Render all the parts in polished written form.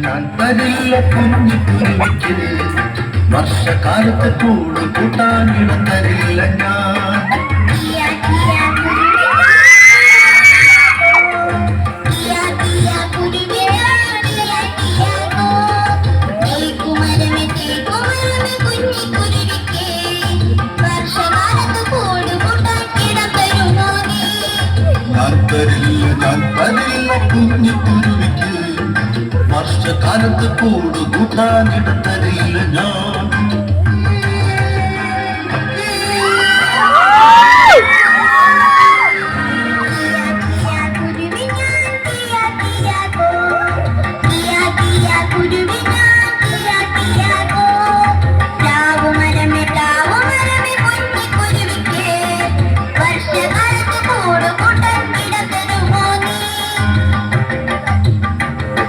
ഞാൻ തരില്ല കുഞ്ഞിക്കുരുവിക്ക് വർഷകാലത്ത് കൂട് കൂട്ടാനിടം തരില്ല ഞാൻ. ഞാൻ തരില്ല കുഞ്ഞിക്കുരുവിക്ക് വർഷകാലത്ത് കൂട് കൂട്ടാനിടം തരില്ല ഞാൻ.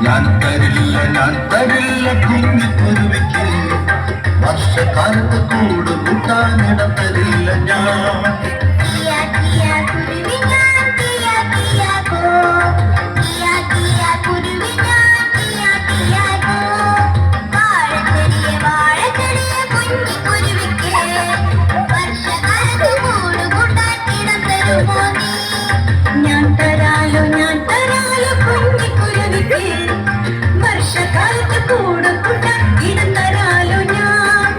ഞാൻ തരില്ല കുഞ്ഞിക്കുരുവിക്ക് വർഷകാലത്ത് കൂട് കൂട്ടാനിടം തരില്ല ഞാൻ. ഞാൻ തരാലോ കുഞ്ഞിക്കുരുവിക്ക് വർഷകാലത്ത് കൂട് കൂട്ടാൻ ഇടം തരാലോ ഞാൻ.